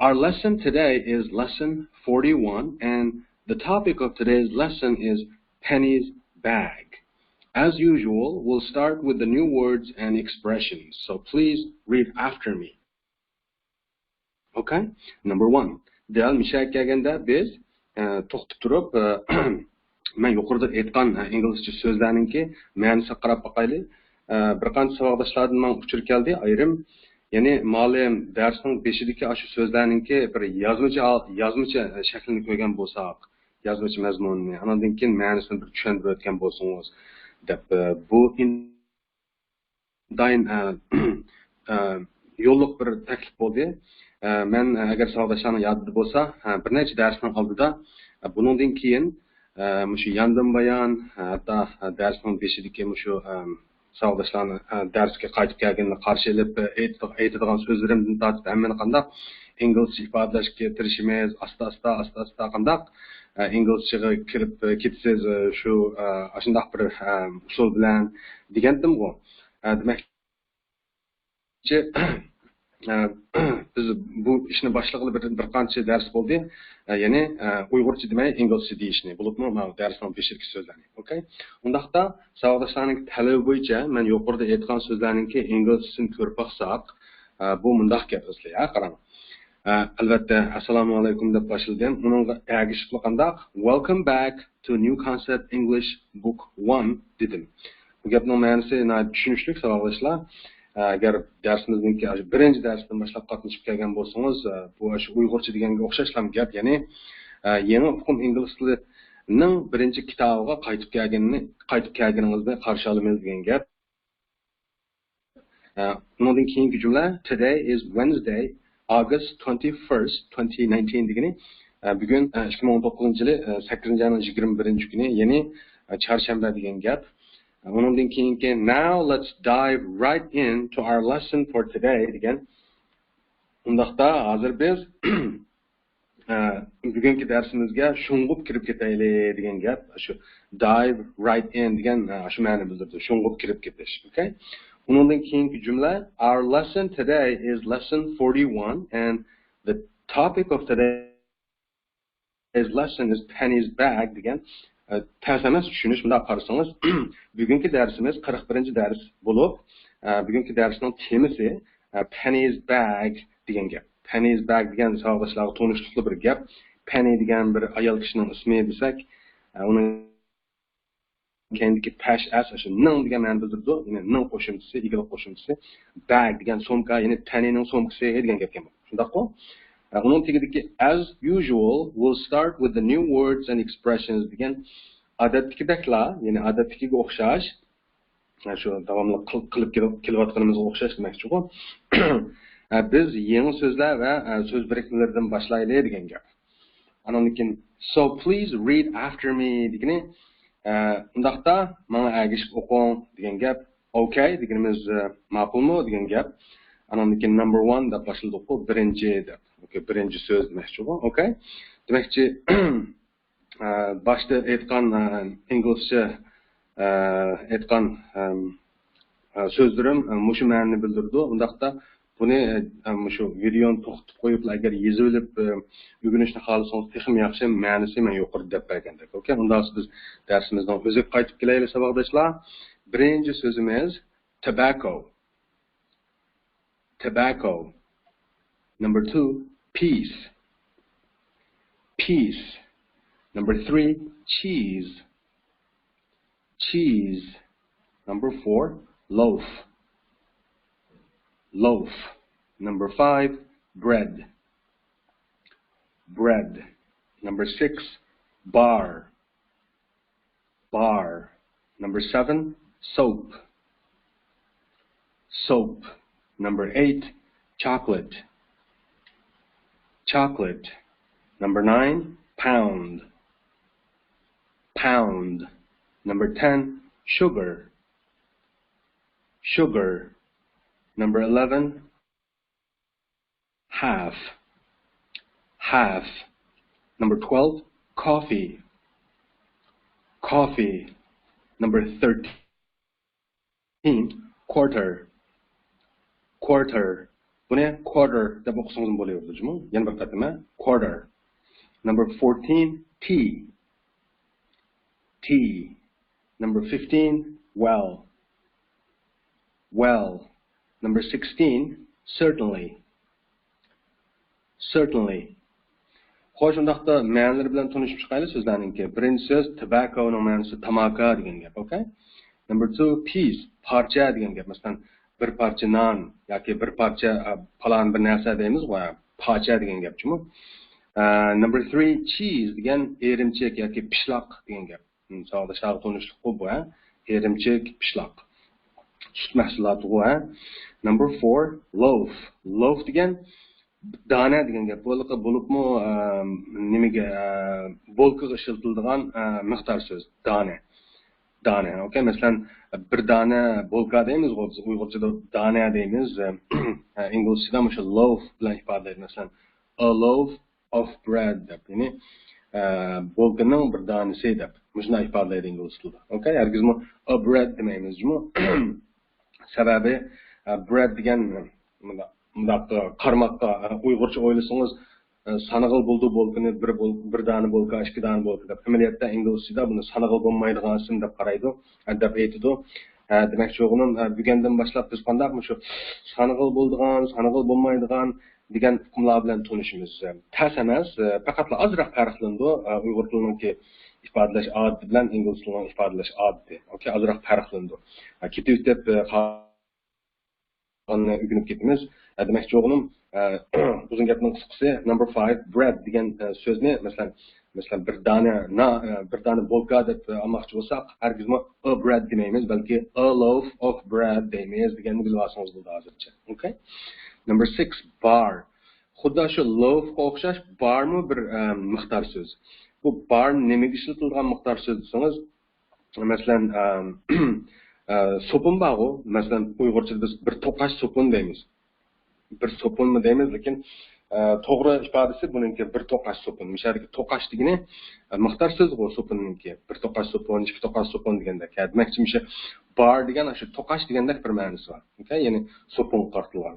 our lesson today is lesson 41, and the topic of today's lesson is Penny's bag. As usual, we'll start with the new words and expressions, so please read after me. Okay? Number 1. Dal mishak kelganda biz to'xtab turib men yuqorida aytgan inglizcha so'zlarningki ma'nosini qarab boqaylik. Bir qancha savodashlardan men uchur keldi, ayrim ya'ni ma'lum darsning beshidagi shu so'zlarningki bir yozmacha shaklini qo'ygan bo'lsak, yozmacha mazmunni, andan keyin ma'nosini bir tushuntirib o'tgan bo'lsangiz deb bu intayin yo'lliq bir taklif bo'ldi. Men agar savodashlarning yodida bo'lsa, bir necha darsning oldida buningdan keyin shu yandan bayon hatto darsning beshidagi shu savodashlarni darsga qaytib kelganini qarshi olib aytadigan so'zlarimdan tortib hammani qandoq inglizcha ifodalashga tirishimiz, asta qandoq inglizchaga kirib ketsiz shu shundoq bir usul bilan degandim bu. Demakchi biz bu ishni boshlag'ili bir qancha dars bo'ldi. Ya'ni Uyg'urcha demay inglizcha deyishni, bo'libmi darsning beshirki so'zlarni. Okay? Undaqda savodashlarning talabi bo'yicha men yuqorida aytgan so'zlarningki inglizchasini ko'rib baqsaq, bu mundaq gap asli, qarang. Albatta assalomu alaykum deb boshladim. Uningga ergishib qandaq welcome back to new concept English book 1 dedim. Bu gapning ma'nosi tushunishlik savodashlar. Agar darsimizninki birinchi darsdan boshlab qatnashib kelgan bo'lsangiz, bu shu Uyg'urcha deganga o'xshashlam gap, ya'ni yangi Uqum ingliz tilining birinchi kitobiga qaytib kelganingizni qarshi olamiz degan gap. Bundan keyingi jumla today is Wednesday, August 21st, 2019 degani bugun 2019-yili 8-oyning 21-kuni, ya'ni chorshanba degan gap. Now let's dive right into our lesson for today again. Undaqda hozir biz bugungi darsimizga sho'ng'ib kirib ketaylik degan gap. Shu dive right in degan shu ma'no bildirdi. Sho'ng'ib kirib ketish. Okay? Undan keyingi jumla our lesson today is lesson 41 and the topic of today's lesson is Penny's bag degan. Tersemes düşünüş bunda yaparsanız bugünkü dersimiz 41. ders bulup bugünkü dersinin temisi Penny's bag degan gap. Penny's bag degan savodashlarga tanıştıklı bir gap. Penny degan bir ayol kishining ismi desak, onun kendiki pash as shu ning degan ma'no bildirdi. Ya'ni ning qo'shimchasi, igil qo'shimchasi, bag degan so'mka, ya'ni Pennyning so'mkasi degan gapga. Shundaqmi? Onun tigidiki as usual, we'll start with the new words and expressions degan odatdagidekla, ya'ni odatdagiga o'xshash, shu davomli qilib kelayotganimizga o'xshash demakchi-ku. Biz yangi so'zlar va so'z birikmalaridan boshlaylik degan gap. Andan keyin so please read after me degani undaqda menga ergishib o'qing degan gap. Okay deganimiz ma'qulmi degan gap. Andan keyin number 1 deb boshladik-ku, birinchi deb. Okay, birinchi so'z demakchi-ku. Okay? Demakchi başta aytgan inglizcha aytgan so'zlarim mushu ma'noni bildirdi. Undaqda buni shu videoni to'xtatib qo'yib agar yozib olib o'rganishni xohlasangiz texim yaxshi ma'nosi men yuqorida deb bergandik. Okay? Undan biz darsimizdan o'zib qaytib kelaylik saboqdoshlar. Birinchi so'zimiz tobacco. Tobacco. Number 2, peace. Peace. Number 3, cheese. Cheese. Number 4, loaf. Loaf. Number 5, bread. Bread. Number 6, bar. Bar. Number 7, soap. Soap. Number 8, chocolate. Chocolate. Number 9, pound. Pound. Number 10, sugar. Sugar. Number 11, half. Half. Number 12, coffee. Coffee. Number 13, quarter. Quarter. Buni quarter deb o'qisangiz bo'laverdi-mi? Yana bir qatima quarter. Number 14 tea. Tea. Number 15 well. Well. Number 16 certainly. Certainly. Xo'sh, undaqda ma'nolari bilan tanishib chiqaylik so'zlarningki. Birinchi so'z tobacconing ma'nosi tamaki degan gap, okay? Number 2 piece, parcha degan gap. Masalan, bir parcha non yoki bir parcha falon bir narsa deymiz va parcha degan gapchimi? Number 3 cheese degan erimchik yoki pishloq degan gap. Misolda sharq tanishlik bu, erimchik, pishloq. Sut mahsuloti bu, Number 4 loaf. Loaf degan dana degan gap. Bo'libmi nimaga bolkaga ishiltiladigan miqdor so'z. Dana, okay? Masalan, bir dana bolka deymiz, Uyg'urchada dana deymiz. Inglizchada o'sha loaf bilan ifodalaydi. Masalan, a loaf of bread deb, ya'ni bolkaning bir danasi deb. Shunday ifodalaydi ingliz tilida. Okay? Hargizmi a bread demaymiz-mi? Sababi bread degan qarmoqqa Uyg'urcha o'ylasangiz sanag'il bo'ldi bolkani bir dana bolka, ikki dana bolka deb. Amaliyotda inglizchada buni sanag'il bo'lmaydigan ism deb qaraydi, deb aytadi. Demakchi o'g'lim bugundan boshlab biz qandaqmi shu sanag'il bo'ldigan, sanag'il bo'lmaydigan degan hukmlar bilan tanishimiz. Tas emas, faqat ozroq farqlandi Uyg'ur tilininki ifodalash odati bilan ingliz tilining ifodalash odati. Okay, ozroq farqlandi. Ketib deb qanday o'rganib ketamiz. Demakchi o'g'lim uzun gapning qisqasi number 5 bread degan so'zni masalan bir dana bolka deb olmoqchi bo'lsak, hargizmi a bread demaymiz, balki a loaf of bread deymiz deganni bilib olsangiz bo'ladi hozircha. Okay? Number 6 bar. Xuddi shu loafga o'xshash barmi bir miqdor so'z. Bu bar nimaga ishlatilgan miqdor so'z desangiz, masalan sopun bor, masalan Uyg'urchada biz bir to'qash sopun deymiz. Bir sopunmi deymiz, lekin to'g'ri ifodasi buningki bir to'qash sopun. Mishalki to'qash degani miqdor so'z bu sopunninki. Bir to'qash sopun, ikki to'qash sopun deganda. Demakchi misha bar degan shu to'qash deganda bir ma'nosi bor. Okay? Ya'ni sopun qartilgan.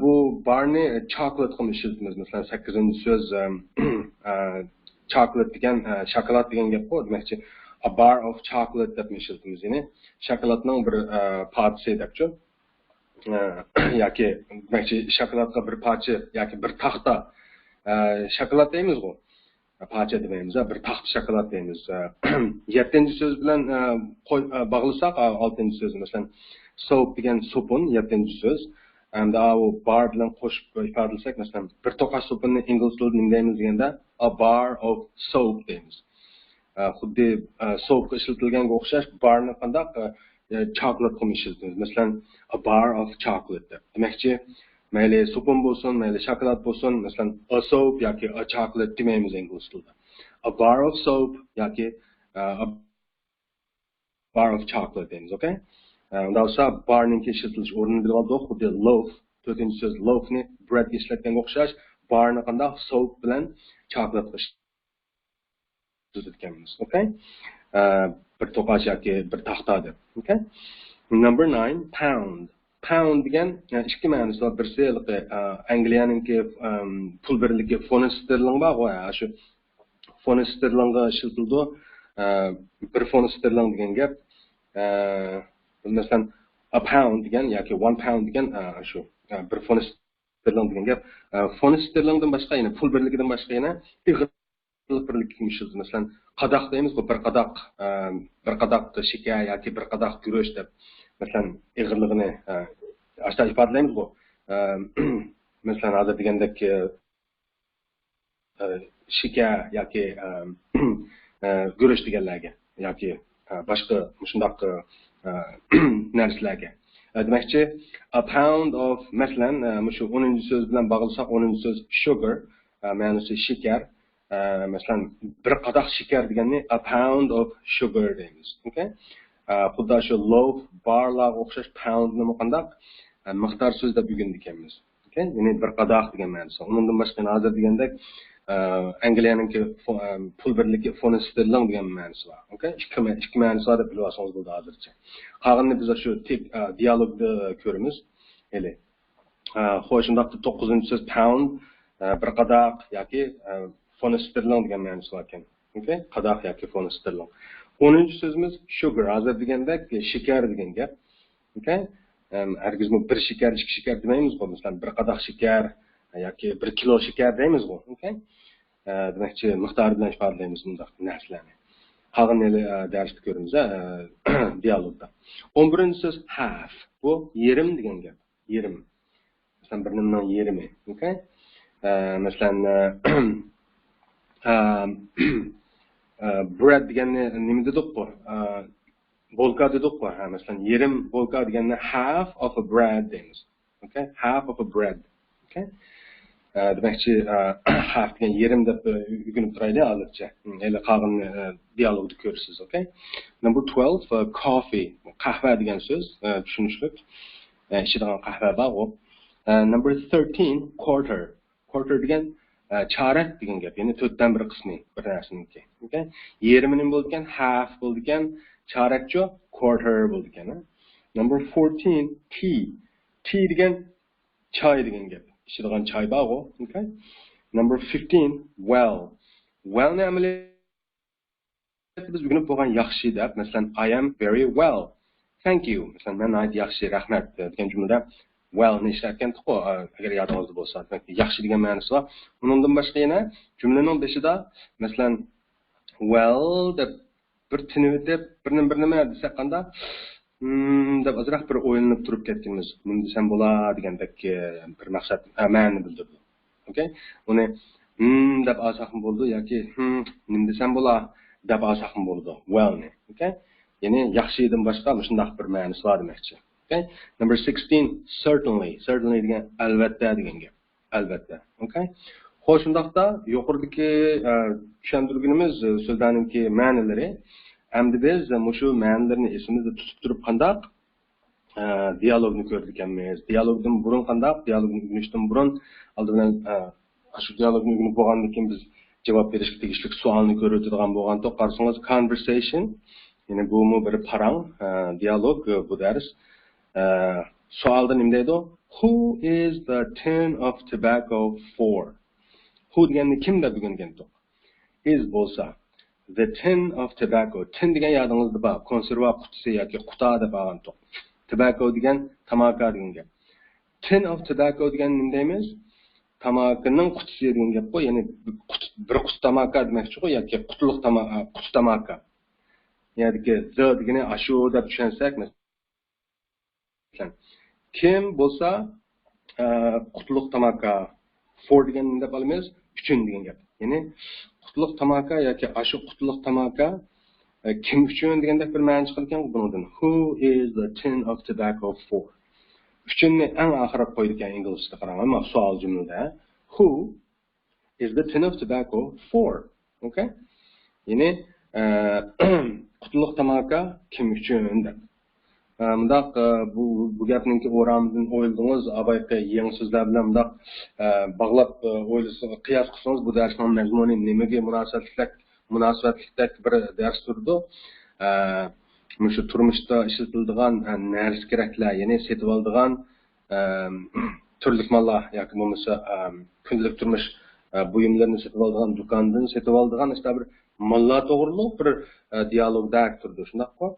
Bu barni chocolate qilib ishlatamiz. Masalan 8-so'z chocolate degan shokolad degan gap bu. Demakchi a bar of chocolate deb ishlatamiz. Ya'ni shokoladning bir partisi debchi. Yoki demakchi shokoladga bir parcha yoki bir taxta shokolad deymiz-ku. Parcha demaymiz, bir taxta shokolad deymiz. 7-so'z bilan bog'lasak 6-so'z, masalan soap degan sopun 7-so'z. Hamda u bar bilan qo'shib ifodalasak, masalan bir to'qash sopunni ingliz tilida nima deymiz deganda a bar of soap deymiz. Xuddi soapga ishlatilganga o'xshash barni qandaq chocolate qilib ishlatamiz. Masalan, a bar of chocolate deb. Demakchi, mayli sopun bo'lsin, mayli shokolad bo'lsin, masalan, a soap yoki a chocolate demaymiz ingliz tilida. A bar of soap yoki a bar of chocolate deymiz, okay? Unda bo'lsa barning ishlatilish o'rnini bilib oldik. Xuddi loaf, 4-so'z loafni breadga ishlatganga o'xshash, barni qandaq soap bilan chocolate ishlatganmiz, okay? Bir to'qash yoki bir taxta deb. Okay? Number 9 pound. Pound degan ikki ma'nosi bor. Birisi Angliyaninki pul birligi font sterling bor, shu font sterlingga ishlatildi. Bir font sterling degan gap masalan a pound degan yoki 1 pound degan shu bir font sterling degan gap. Font sterlingdan boshqa yana pul birligidan boshqa yana birlik kimishildi. Masalan, qadoq deymiz, bu bir qadoq shakar yoki bir qadoq guruch deb. Masalan, ig'irligini ashta ifodalaymiz bu. Masalan, hozir degandek shakar yoki guruch deganlarga yoki boshqa shundoq narsalarga. Demakchi, a pound of masalan, shu 10-so'z bilan bog'lasak 10-so'z sugar, ma'nosi shakar. Masalan, bir qadoq shakar deganni a pound of sugar deymiz. Okay? Xuddi shu loaf, barlarga o'xshash pound nima qandaq miqdor so'z deb bugun ekanmiz. Okay? Ya'ni bir qadoq degan ma'nosi. Undan boshqa hozir degandek Angliyaninki pul birligi font sterling degan ma'nosi bor. Okay? Ikki ma'nosi deb bilib olsangiz bo'ladi hozircha. Qolganini biz shu dialogda ko'ramiz. Eli xo'sh, undaqda 9-chi so'z pound, bir qadoq yoki font sterling degan ma'nosi bor ekan. Okay? Qadoq yoki font sterling. 10-chi so'zimiz sugar, hozir degandek shakar degan gap. Okay? Hargiz bir shakar, ikki shakar demaymiz-ku. Masalan, bir qadoq shakar yoki 1 kilo shakar deymiz-ku. Okay? Demakchi miqdor bilan ifodalaymiz bundaq narsalarni. Qolganini darsda ko'ramiz, dialogda. 11-chi so'z half. Bu yerim degan gap. Yerim. Masalan, bir nimaning yerimi. Okay? Masalan, bread deganni nima dedik-ku? Bolka dedik-ku. Masalan, yerim bolka deganni half of a bread deymiz. Okay? Half of a bread. Okay? Demakchi half degan yerim deb o'rganib turaylik hozircha. Endi qolgan dialogni ko'rasiz, okay? Number 12, coffee. Qahva degan so'z, tushunishlik. Ichadigan qahva bor. Number 13, quarter. Quarter degan chorak degan gap. Ya'ni 4dan 1 qismi bir narsaniki. Okay? Yerimi nima bo'ldi ekan? Half bo'ldi ekan. Chorakchi quarter bo'ldi ekan. Number 14, tea. Tea degan choy degan gap. İçidigan choy bor. Okay? Number 15, well. Well ni amaliyotda biz o'rganib bo'lgan yaxshi deb, masalan, I am very well. Thank you. Masalan, men ayt yaxshi, rahmat degan jumlada well ni ishlatgan-ku, agar yodingizda bo'lsa. Yaxshi degan ma'nosi bor. Undan boshqa yana jumlaning beshida, masalan, well deb bir tinib deb bir nima desak qanda deb azroq bir o'ylanib turib ketganmiz. Nima desam bo'lar degandek bir maqsad, ma'ni bildirdi. Okay? Uni deb olsaqmi bo'ldi yoki nima desam bo'lar deb olsaqmi bo'ldi. Well ni. Okay? Ya'ni yaxshidan boshqa shunday bir ma'nosi bor demakchi. Okay? Number 16, certainly. Certainly degan albatta degan gap. Albatta. Okay? Xo'sh, undaqda yuqoridagi tushuntirganimiz so'zlarningki ma'nolari endi biz shu ma'nolarni esimizda tutib turib qandaq dialogni ko'rdik ekanmiz. Dialogdan burun qandaq, dialogni o'rganishdan burun oldi bilan shu dialogni o'rganib bo'lgandan keyin biz javob berishga tegishli savolni ko'rib o'tadigan bo'lganda qarasangiz conversation, ya'ni bu bir parang dialog bu dars. Savolda nima deydi? Who is the tin of tobacco for? Who deganni kim deb o'rgangandik? Is bo'lsa the tin of tobacco. Tin degan yodingizda bor. Konserva qutisi yoki quta deb olgandik. Tobacco degan tamaka degan gap. Tin of tobacco degan nima deymiz? Tamakining qutisi degan gap qo'y. Ya'ni bir quti tamaka demakchi-ku yoki qutuliq tamaka, quti tamaka. Ya'ni the degani ashu deb tushunsak, masalan, kim bo'lsa qutuliq tamaka for degan nima deb olamiz? Uchun degan gap. Ya'ni qutuliq tamaka yoki ashu qutuliq tamaka kim uchun degandek bir ma'no chiqargan bundan. Who is the tin of tobacco for? Uchunni eng oxirga qo'ydik ekan inglizda qarang, ammo savol jumlada who is the tin of tobacco for? Okay? Ya'ni qutuliq tamaka kim uchun deb. Mundaq bu gapninki o'ramidan o'yladingiz, abayqa yangi so'zlar bilan mundaq bog'lab o'ylasangiz, qiyos qilsangiz bu darsning mazmuni nimaga munosabatlikda bir dars turdi. Shu turmushda ishlatiladigan narsa keraklar, ya'ni setib oladigan turli mallar yoki bo'lmasa kundalik turmush buyumlarini setib oladigan do'kondan setib oladigan işte bir mallar to'g'riliq bir dialogda turdi. Shundaqmi?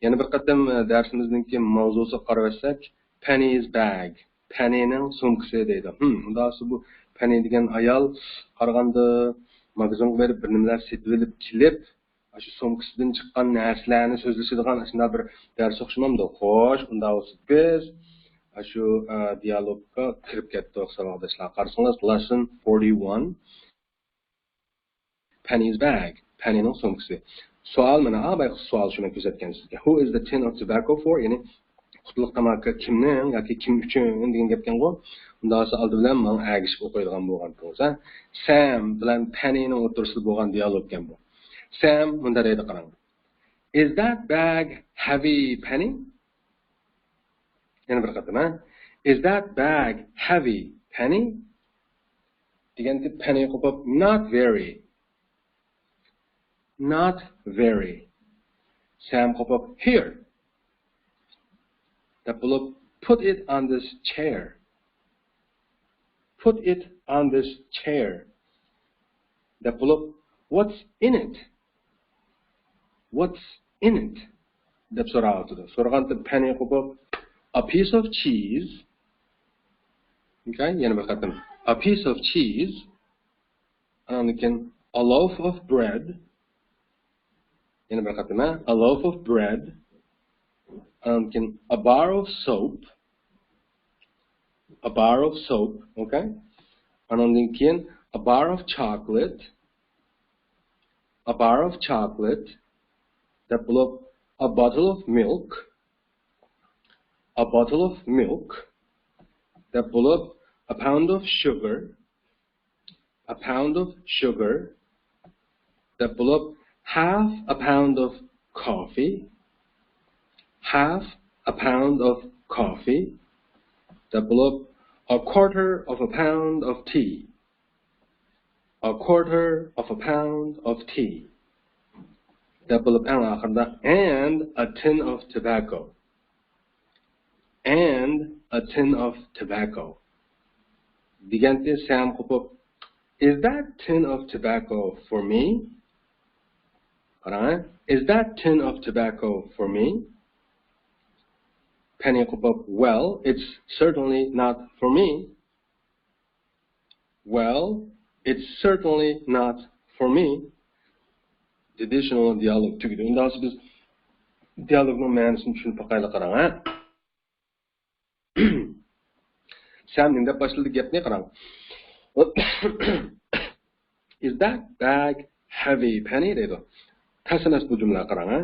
Yana bir qatam darsimizningki mavzusiga qarasak, Penny's bag. Pennyning sumkasi deydi. Undaqsi bu Penny degan ayol qaraganda magazinga berib bir nimalar setib olib kelib, shu sumkasidan chiqqan narsalarni so'zlashadigan shunday bir dars o'qishmamdi. Xo'sh, unda biz shu dialogga kirib ketdik savoldoshlar. Qarasangiz lesson 41 Penny's bag. Pennyning sumkasi. Savol mana abay savol shuni ko'rsatgan sizga. Who is the tin of tobacco for? Ya'ni qutuliq tamaki kimning yoki kim uchun degan gapgan go. Unda oldi bilan men agishib o'qiydigan bo'lgan bo'lsa, Sam bilan Pennyning o'rtasida bo'lgan dialog ekan bu. Sam bunda deydi qarang. Is that bag heavy, Penny? Yana bir qatam, ha? Is that bag heavy, Penny? Deganda Penny qo'pib, not very. Not very. Sam qo'pib, here. That will put it on this chair. put it on this chair. Deb bo'lib, what's in it? What's in it? Deb so'rayotdi. So'raganda penny qo'yib, a piece of cheese. Okay, yana bir qatim. A piece of cheese. And again, a loaf of bread. Yana bir qatim, a loaf of bread. And again, a bar of soap. A bar of soap, okay? And again, a bar of chocolate. A bar of chocolate. That below, a bottle of milk. A bottle of milk. That below, a pound of sugar. A pound of sugar. That below, half a pound of coffee. Half a pound of coffee. That below, a quarter of a pound of tea. A quarter of a pound of tea. That below, and a tin of tobacco. And a tin of tobacco. Digante Sam Kopop. Is that tin of tobacco for me? Alright? Is that tin of tobacco for me? Penny Kopop. Well, it's certainly not for me. Well, it's certainly not for me. Additional dialogue tugidi. Unda hozir biz dialogning ma'nosini tushunib boqaylik qarang, ha. Sam deb boshladi gapni qarang. Is that bag heavy, Penny? Deydi. Tasanas bu jumla qarang, ha.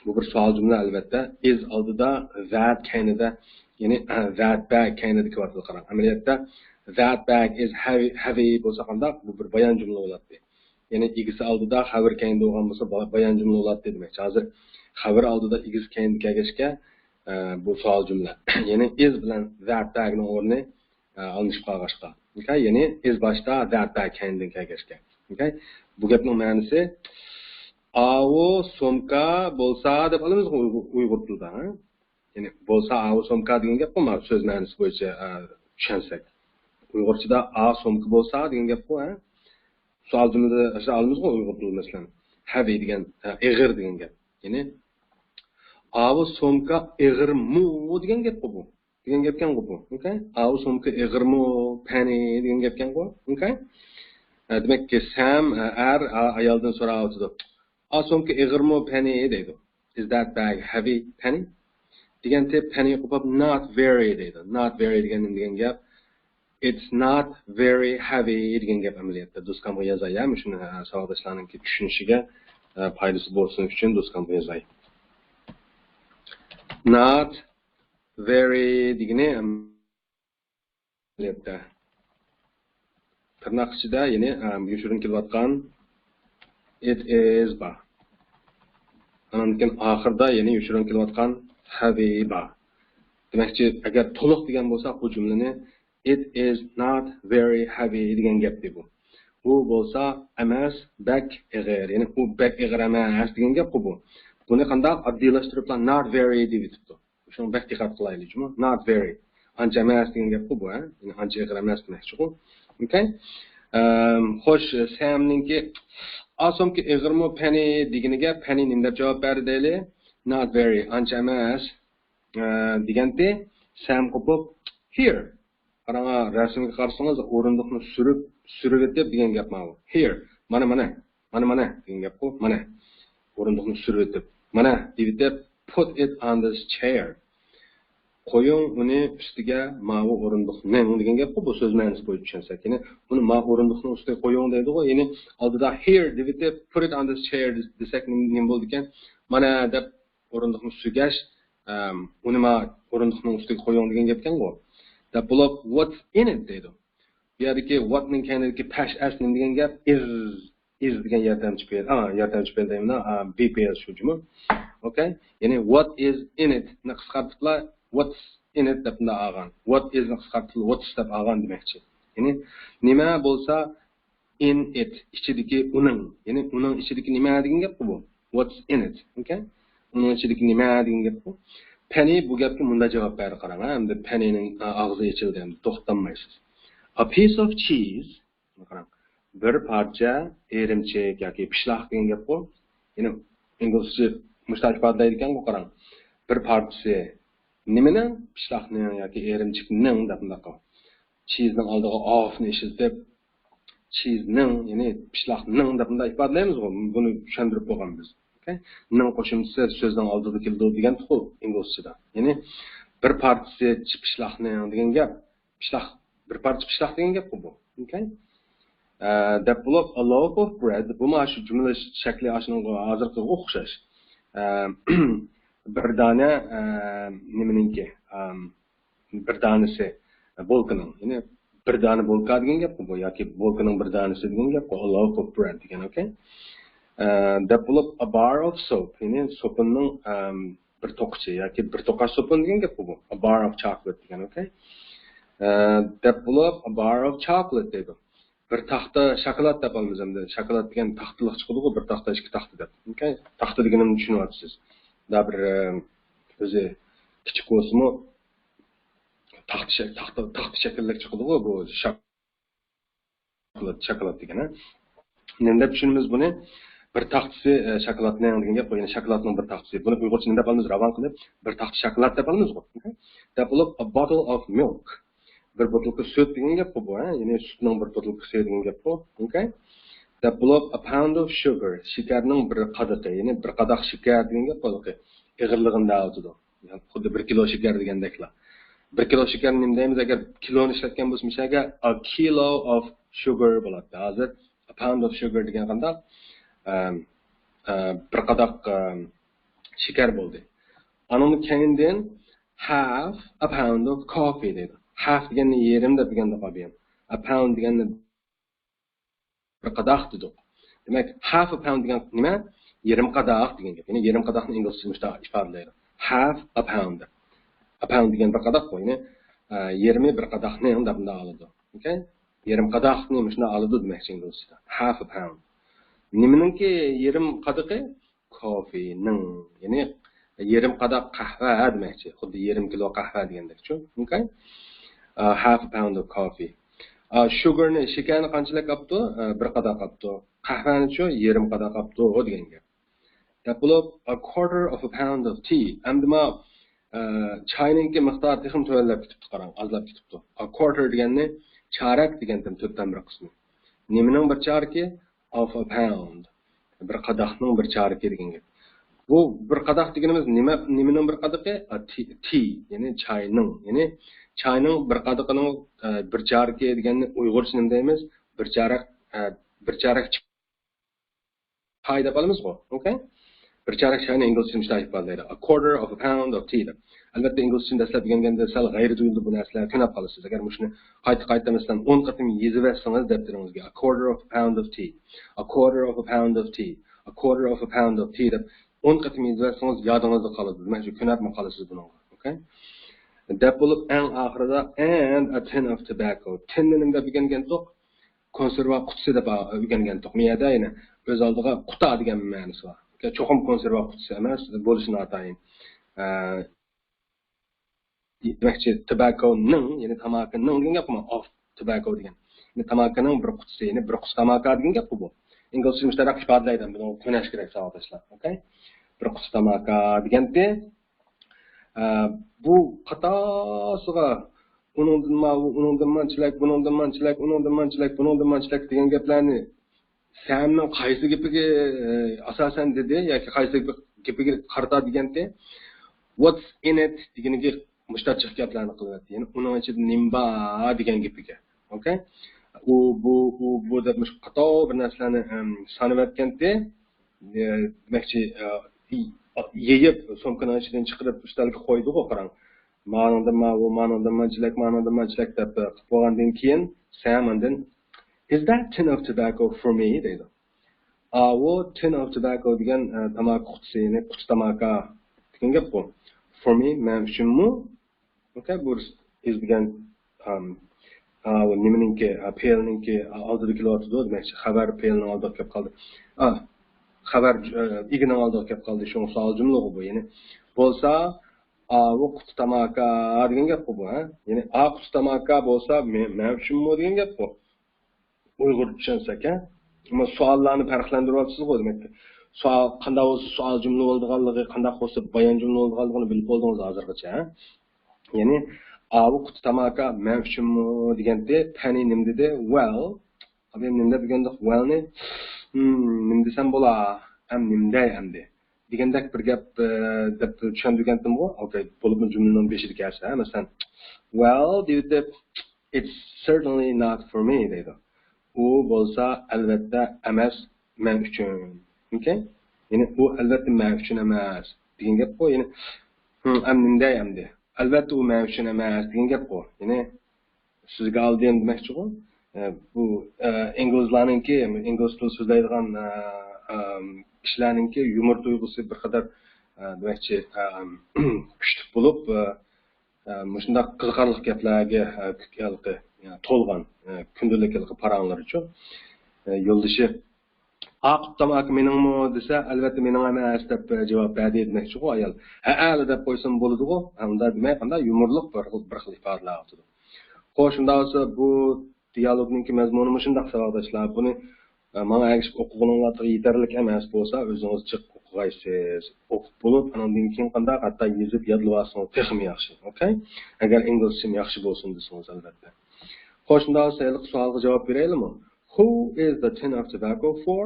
Bu bir savol jumla albatta. Is oldida that kaynida, ya'ni that bag kaynida kelyapti qarang. Amaliyotda that bag is heavy bo'lsa qanday? Bu bir bayon jumla bo'ladi. Ya'ni igisi oldida xabar kaynida bo'lgan bo'lsa bayon jumla bo'ladi demakchi. Hozir xabar oldida igisi kaynida kelgachga bu savol jumla. Ya'ni is bilan that bagning o'rni alınışıb qolg'ashqa. Okay? Ya'ni is boshda that bag kaynida kelgachga. Okay? Bu gapning ma'nosi avu somka bo'lsa deb olamiz Uyg'ur tilida, ha? Ya'ni bo'lsa avu somka degan gap bo'lmadi so'z ma'nosi bo'yicha tushunsak. Uyg'urchada a somka bo'lsa degan gap bu, ha? Savol jumlada olamiz Uyg'ur tilida masalan. Heavy degan, ig'ir degan gap. Ya'ni avu somka ig'irmi degan gap bu. Degan gapkan bu. Okay? Avu somka ig'irmi, Penny degan gapkan bu. Okay? Demak ki Sam ayoldan so'rayotdi. Somka ig'irmi, Penny deydi. Is that bag heavy, Penny? Deganda Penny qo'yib not very deydi. Not very degan gap. It's not very heavy degan gap amaliyotda. Do'skamga yozayam, shuni savodashlarning tushunishiga foydasi bo'lsin uchun do'skamga yozay. Not very degani amaliyotda. Tırnak ichida, ya'ni yoshirin kelayotgan it is ba. Anandan oxirda ya'ni yoshirin kelayotgan heavy ba. Demakchi, agar to'liq degan bo'lsa, bu jumlani it is not very heavy degan gap deb bu. Bu bo'lsa emas, back ig'ir, ya'ni u back ig'ir emas degan gap bu. Buni qanday oddiylashtiriblar not very deb aytibdi. Shuni back diqqat qilaylikmi? Not very. Ancha emas degan gap bu, ha? Ya'ni ancha ig'ir emas demakchi bu. Okay? Xo'sh, Samninki asomki ig'irmi Penny deganiga Penny nima deb javob berdi deyli? Not very, ancha emas deganda Sam qo'yib here. Qarang, rasmga qarasangiz o'rindiqni surib etib degan gap mana bu. Here, mana degan gap bu. Mana o'rindiqni surib etib. Mana deb put it on this chair. Qo'ying uni ustiga ma'vu o'rindiqni degan gap bu so'z ma'nosi bo'yicha tushunsak. Ya'ni uni ma'vu o'rindiqni ustiga qo'ying deydi-ku. Ya'ni oldida here deb put it on this chair desak nima bo'ldi ekan? Mana deb o'rindiqni ustigash uni ma'vu o'rindiqni ustiga qo'ying degan gap ekan bu. Deb bo'lib what's in it deydi. Bu yerdagi what ning kaynidagi pash asli degan gap is degan yordamchi fe'l. Yordamchi fe'l deyman, BPL shujimi. Okay? Ya'ni what is in it ni qisqartirib what's in it deb olgan. What is ni qisqartirib what's deb olgan demakchi. Ya'ni nima bo'lsa in it ichidagi uning. Ya'ni uning ichidagi nima degan gap bu. What's in it. Okay? Uning ichidagi nima degan gap bu. Penny bu gapga bunda javob berdi qarang. Endi Pennyning og'zi ochildi, endi to'xtamaysiz. A piece of cheese, bir parça erimchik yoki pishloq degan gap bu. Ya'ni inglizcha mushtaq ifodalaydigan bu qarang. Bir parchasi nimani? Pishloqni yoki erimchikning deb bundaqa. Cheesening oldiga ofni ishlatib, cheesening, ya'ni pishloqning deb bunday ifodalaymiz. Buni tushuntirib bo'lgan biz. Okay? Ning qo'shimchasi so'zning oldida keldi degan tuqu inglizchada. Ya'ni bir parchasi pishloqni degan gap, pishloq bir parcha pishloq degan gap bu. Okay? Deb bo'lib a loaf of bread bu mana shu jumla shakli ashunga hozirgi o'xshash. Bir dona nimaninki? Bir donasi bolkaning, ya'ni bir dona bolka degan gap bu yoki bolkaning bir donasi degan gap bu a loaf of bread degan, okay? Deb bo'lib a bar of soap, ya'ni so'pning bir to'qchi yoki bir to'qash so'pin degan gap bu. A bar of chocolate degan, okay? Deb bo'lib a bar of chocolate deydi. Bir taxta shokolad deb olamiz endi. Shokolad degan taxtaliq chiqadi-ku, bir taxta ikki taxta deb. Okay? Taxta deganimni tushunyapsiz. Da bir o'zi kichik bo'lsa-mu taxta shaklli chiqadi-ku bu shokolad degan. Nima deb tushunamiz buni? Bir taxtasi shokoladni degan gap, ya'ni shokoladning bir taxtasi. Buni uyg'urcha nima deb olamiz? Ravon qilib, bir taxta shokolad deb olamiz-ku. Okay? Deb bo'lib a bottle of milk. Bir botilka süt degan gap bu, ya'ni sutning bir botilkasi degan gap bu, okay? Deb bo'lib a pound of sugar, shakarning bir qadaqi, ya'ni bir qadaq shakar degan gap bu, okay? Ig'irlig'ini oladi. Ya'ni xuddi 1 kilo shakar degandeklar. 1 kilo shakar nima deymiz agar kiloni ishlatgan bo'lsa, mishaga a kilo of sugar bo'ladi. Hozir a pound of sugar degan qanday bir qadaq shakar bo'ldi. Anoni keyindan half a pound of coffee dedi. Half deganni yerim deb deganda qolgan. A pound deganni bir qadaq dedik. Demak, half a pound degan nima? Yerim qadaq degan gap. Ya'ni yerim qadaqni inglizcha mushtaq ifodalaydi. Half a pound. A pound degan bir qadaq qo'yni, yerimi bir qadaqni deb bunda oladi. Okay? Yerim qadaqni shuna oladi demakchi inglizchada. Half a pound. Nimaninki yerim qadaqi? Coffeening, ya'ni yerim qadaq qahva demakchi. Xuddi yerim kilo qahva degandek-ku. Okay? Half a pound of coffee. Sugarni, shakarni qanchalik qapti? Bir qadaq qapti. Qahvani-chu yerim qadaq qapti degan gap. Deb bo'lib a quarter of a pound of tea. Amdima chayninki miqdori texim to'lab ketibdi, qarang, ozlab ketibdi. A quarter deganni chorak degandan 4dan bir qismi. Nimaning bir choraki? Of a pound. Bir qadaqning bir choraki degan gap. Bu bir qadaq deganimiz nimaning bir qadaqi? Tea, ya'ni chayning, ya'ni chayning bir qadaqining bir choraki deganni uyg'urcha nima deymiz? Bir chorak chay deb olamiz-ku, okay? Bir chorak chayni inglizcha nima ifodalaydi? A quarter of a pound of tea. Albatta inglizcha dastlab deganda sal g'ayri tuyuldi bu narsalar tushunib qolasiz. Agar shuni qayta masalan 10 qatim yezib olsangiz daftaringizga a quarter of a pound of tea. A quarter of a pound of tea. A quarter of a pound of tea deb 10 qatim yezib olsangiz yodingizda qoladi. Demak, shu tushunib qolasiz buni. Okay? Deb bo'lib eng oxirida and a tin of tobacco. Tin nima degan to'q? Konserva qutisi deb o'rgangan to'q. Miyada yana o'z oldiga quta degan ma'nosi bor. Cho'qim konserva qutisi emas, bo'lishini atayin. Demakchi tobacco-ning, ya'ni tamakining degan gapmi? Of tobacco degan. Ya'ni tamakining bir qutisi, ya'ni bir quti tamaki degan gap bu. Inglizcha mushtaq ifodalaydi, buni tushunish kerak savodashlar, okay? Bir quti tamaki deganda bu qatosiga uningdan manchilak degan gaplarni Samning qaysi gapiga asosan dedi yoki qaysi gapiga qarata deganda what's in it deganiga mushtaqchiq gaplarni qilyapti. Ya'ni uning ichida nimba degan gapiga. Okay? Bu deb mush qato bir narsalarni sanab aytganda demakchi yeyib so'mkaning ichidan chiqarib ustalga qo'ydi-ku, qarang. Ma'noda manchilak deb qilib bo'lgandan keyin Sam undan is that tin of tobacco for me? Dedi. Bu tin of tobacco degan tamaki qutisi, ya'ni quti tamaki degan gap bu. For me, men uchunmi? Okay, bu is degan nimaninki, pelninki oldida kelyapti, demakchi xabar pelning oldida kelib qoldi. Xabar igining oldida kelib qoldi, shu savol jumla bu. Ya'ni bo'lsa avu quti tamaka degan gap bu, ha? Ya'ni a quti tamaka bo'lsa, men uchunmi degan gap bu. Uyg'ur tushunsak, ha? Ammo savollarni farqlantiryapsiz ku demak. Savol qanday bo'lsa savol jumla bo'lganligi, qanday bo'lsa bayon jumla bo'lganligini bilib oldingiz hozirgacha, ha? Ya'ni avu quti tamaka men uchunmi deganda tani nim dedi? Well, abim nimda deganda well-ni nim desam bo'la, ham nimday hamdi. Degandek bir gap deb tushundirgandim-ku. Okay, bo'lib jumlaning beshida kelsa, masalan, well, deydi, it's certainly not for me deydi. U bo'lsa albatta emas men uchun. Okay? Ya'ni u albatta men uchun emas degan gap bu. Ya'ni nimday hamdi. Albatta u men uchun emas degan gap bu. Ya'ni sizga oldim demoqchi-ku. Bu inglizlarninki, ingliz tilini so'zlaydigan kishilarninki yumor tuyg'usi bir qadar demoqchi kuchli bo'lib, shunday qiziqarli gaplarga to'lgan kundalik paranglar uchun yo'ldoshi aqib tamak meningmi desa, albatta mening emas deb javob berdi demoqchi-ku ayol. Ha deb qo'ysam bo'ladi-ku. Unda demak, qanday yumorliq bir xil ifodalar bo'ladi. Xo'sh, shunda bo'lsa bu dialogninki mazmuni shunday savoldoshlar. Buni mana agishib o'qiganingizga yetarli emas bo'lsa, o'zingiz chiqib o'qiysiz. O'qib bo'lib, andan keyin qanday hatto yozib yodlab olsangiz texmi yaxshi. Okay? Agar inglizcham yaxshi bo'lsin desangiz albatta. Xo'sh, shunda bo'lsa, ilk savolga javob beraylikmi? Who is the tin of tobacco for?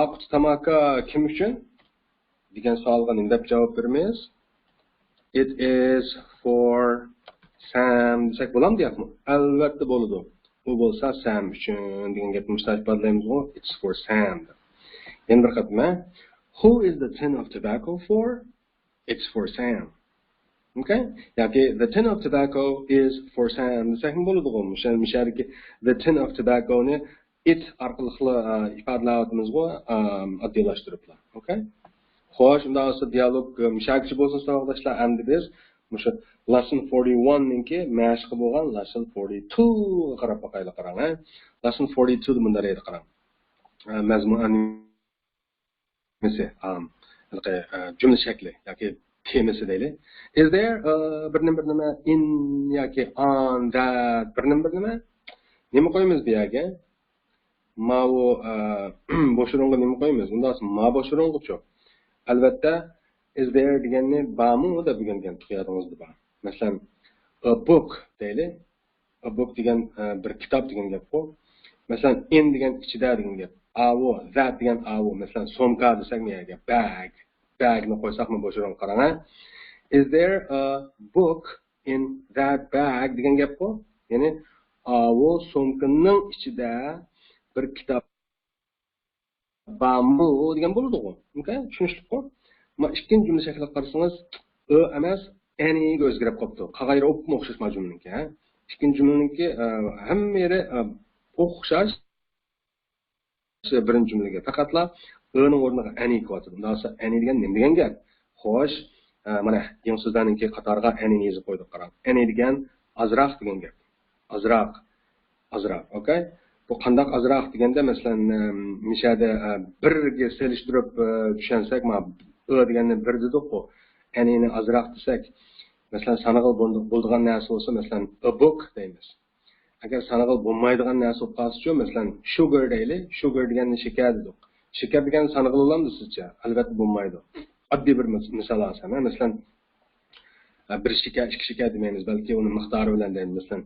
Aqut tamaka kim uchun? degan savolga nima deb javob beramiz? It is for Sam desak bo'ladimi deyapmi? Albatta bo'ladi. Bu bo'lsa Sam uchun degan gapni isbotlaymiz-ku. It's for Sam. Yana bir qatma. Who is the tin of tobacco for? It's for Sam. Okay? Yoki the tin of tobacco is for Sam desak bo'ladi-ku. Mishalki the tin of tobacco ni it orqali ifodalayapmiz-ku, oddiylashtiriblar. Okay? Xo'sh, unda bo'lsa dialog mishalchi bo'lsa savoldoshlar, endi biz Musha lesson 41 ninki mashq bo'lgan lesson 42 qarab boqaylik qarang, ha. Lesson 42 da bunday edi qarang. Mazmun nimasi? Jumla shakli yoki temasi deylik. Is there bir nima in yoki on that bir nima? Nima qo'yamiz bu yerga? Ma u boshirong'a nima qo'yamiz? Unda ma boshirong'u. Albatta is there deganni barmi deb bilgan tuyadingizda bor. Masalan, a book deylik. A book degan bir kitob degan gap bu. Masalan, in degan ichida degan gap. Avu, that degan avu. Masalan, somka desak menga bag. Bagni qo'ysakmi bo'shirib qarang. Is there a book in that bag degan gap bu. Ya'ni avu somkaning ichida bir kitob barmi degan bo'ladi-ku. Okay? Tushunishlik-ku. Ikkinchi jumla shaklini qarasangiz, o emas, anyga o'zgarib qopti. Qag'ayri o'pma o'xshashma jumlaniki, ha. Ikkinchi jumlaniki hamma yeri o'xshash birinchi jumlaga. Faqatla o'ning o'rniga any qo'yadi. Undan so'ng any degan nima degan gap? Xo'sh, mana yangi so'zlarninki qatoriga any yozib qo'ydik qarang. Any degan azroq degan gap. Azroq. Okay? Bu qandoq azroq deganda, masalan, mishada birga selishtirib tushunsak, mana o deganni bir dedik-ku. Anyni azroq desak, masalan, sanag'il bo'ladigan narsa bo'lsa, masalan, a book deymiz. Agar sanag'il bo'lmaydigan narsa bo'lib qolsa-chi, masalan, sugar deylik. Sugar deganni shakar dedik. Shakar degan sanag'il bo'ladimi sizcha? Albatta bo'lmaydi. Oddiy bir misol olsam, masalan, bir shakar, ikki shakar demaymiz, balki uni miqdori bilan deymiz. Masalan,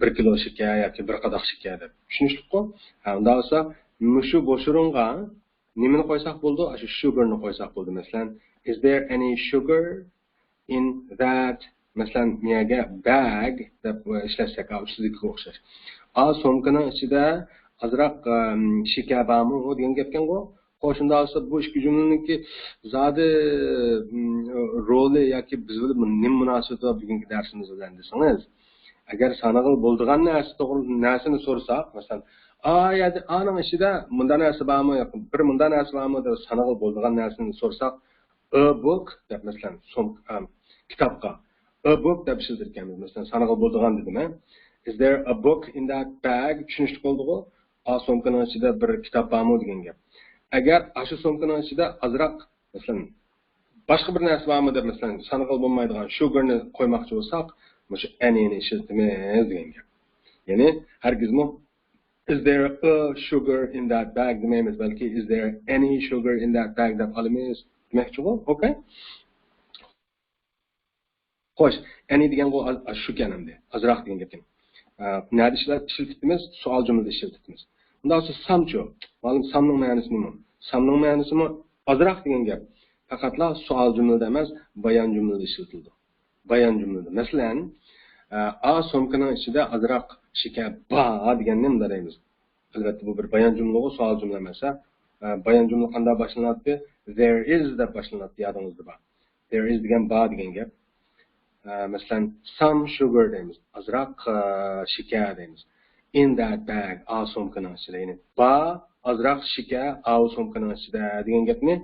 1 kilo shakar yoki 1 qadoq shakar deb. Tushunishlik-ku? Unda bo'lsa, mushu bo'shirunga nimani qo'ysak bo'ldi? Shu sugarni qo'ysak bo'ldi. Masalan, is there any sugar in that? Masalan, miyaga bag deb ishlasak, sizga o'xshash. Somkaning ichida azroq shakar bormi degan gapkan-ku. Qo'shimda olsa, bu ikki jumlaniki zodi roli yoki biz bilan nima munosabati bor bugungi darsimiz bilan desangiz, agar sanag'il bo'ladigan narsa to'g'ri narsani so'rasak, masalan, aning ichida bunday narsa bormi yoki bir bunday narsa bormi deb sanag'il bo'ladigan narsani so'rasak, a book deb masalan, kitobga a book deb ishlatganmiz. Masalan, sanag'il bo'ladigan dedim, is there a book in that bag? Tushunishli bo'ldi-ku. Somkaning ichida bir kitob bormi degan gap. Agar shu somkaning ichida azroq, masalan, Boshqa bir narsa bormi deb masalan sanaqal bo'lmaydigan sugarni qo'ymoqchi bo'lsak, o'sha any'ni ishlatamiz degan gap. Ya'ni hargizmi is there a sugar in that bag demaymiz, balki is there any sugar in that bag deb olamiz demoqchi bo'l. Okay? Xo'sh, any degan bu shu kanamda, azroq degan gap. Nada ishlatamiz? Savol jumlada ishlatamiz. Undan sonra samchu. Ma'lum samning ma'nosi nima? Samning ma'nosi azroq degan gap. Faqatla savol jumlada emas, bayon jumlada ishlatildi. Bayon jumlada. Masalan, a somkaning ichida azroq shikar bor deganni nima deymiz? Albatta bu bir bayon jumla va savol jumla emas. Bayon jumla qanday boshlanadi? There is deb boshlanadi, yodingizda bor. There is degan bor degan gap. Masalan, some sugar deymiz. Azroq shikar deymiz. In that bag, a somkaning ichida. Ya'ni bor azroq shikar a somkaning ichida degan gapni